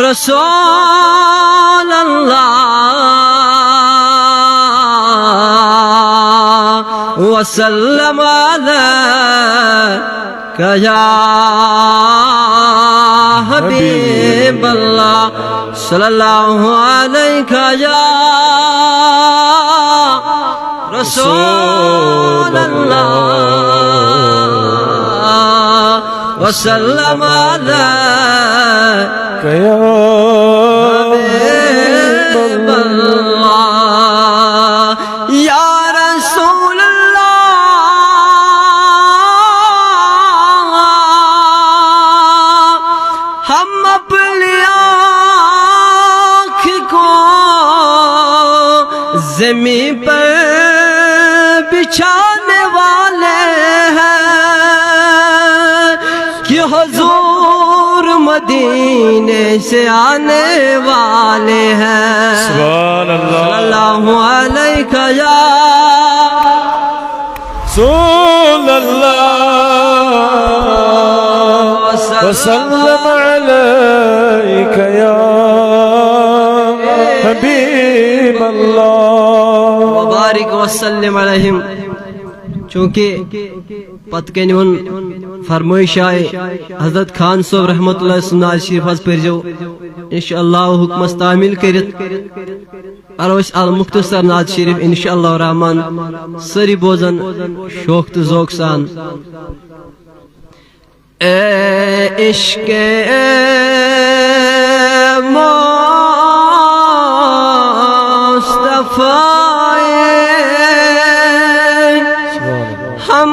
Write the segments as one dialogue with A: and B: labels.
A: रसूल अल्लाह वसल्लम अलैका या हबीब अल्लाह सल्लल्लाहु अलैका या रसूल अल्लाह वसल्लम अलैका या हबीब अल्लाह या रसूल अल्लाह हम अपनी आँख को ज़मीन पर बिछाने वाले हैं कि हुजूर मदीने से आने वाले हैं। सुभान अल्लाह सल्लल्लाहु अलैका या रसूल अल्लाह वसल्लम अलैका या हबीब अल्लाह वबारिक वसल्लम अलैहिम। चूँकि पत कन फरमाइश आए हजरत खान सोब रहमतुल्लाह सुन्नात शरीफ पर्जो इंशाअल्लाह हुक्मस तामील करित अरोस अल मुख्तसर नात शरीफ इंशाअल्लाह रहमान सारी बोजन शौक तो ज़ौक़ सान। ए इश्क़ मुस्तफ़ा हम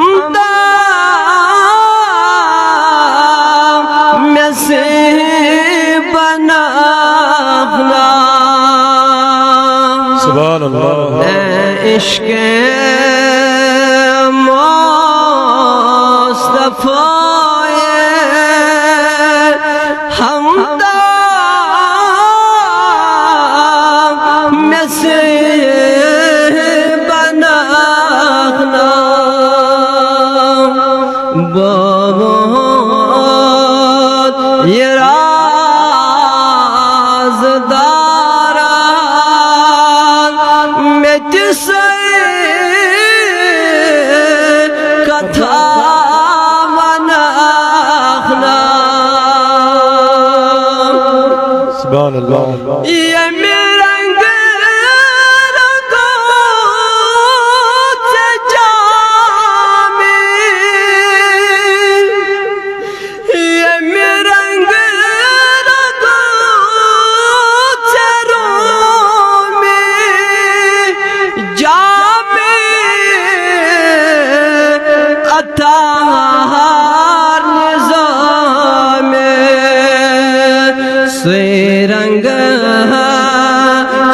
A: में से बनाना सुभान अल्लाह इश्क़ मुस्तफ़ा हम में से बनाना बहुत ये राज़दारा में जिसे कथा मनाखना सुभान अल्लाह ये रंग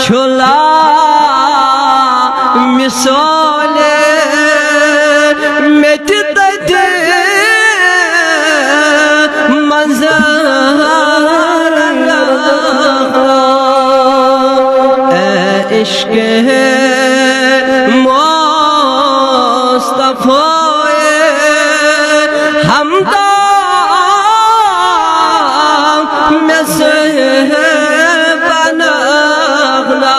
A: छोला मिसोले मिट दे मंजर इश्क़ मुस्तफ़ा हम में से बनाना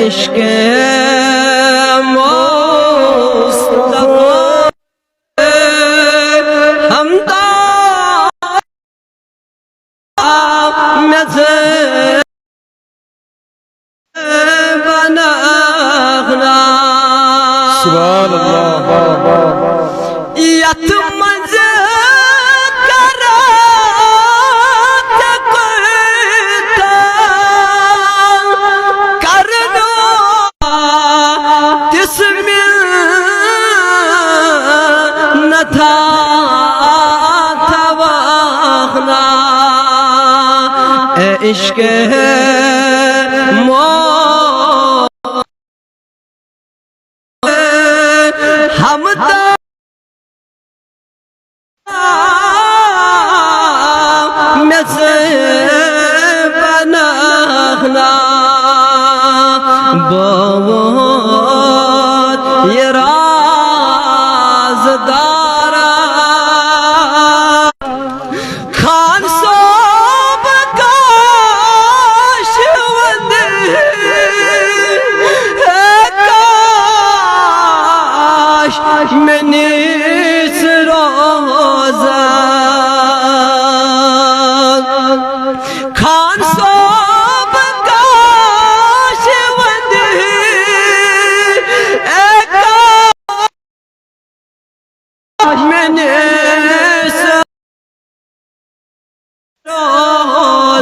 A: इश्क़ मुस्तफ़ा हम में से बनाना सुभान अल्लाह यत्म था ए इश्क हम में से बनाना बहुत ये राज़दारा खान सोब काश काश मैंने इस रोज़ा खान सोब काश मैंने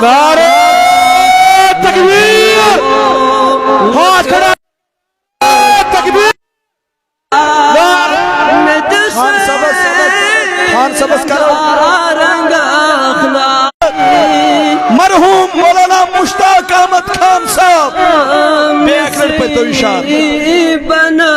B: नारे तकबीर, हाथ खड़ा, तकबीर। खान सबस करो। मरहूम मौलाना मुश्ताक अहमद खान साहब बेअकड़ पे तो इशार
A: बना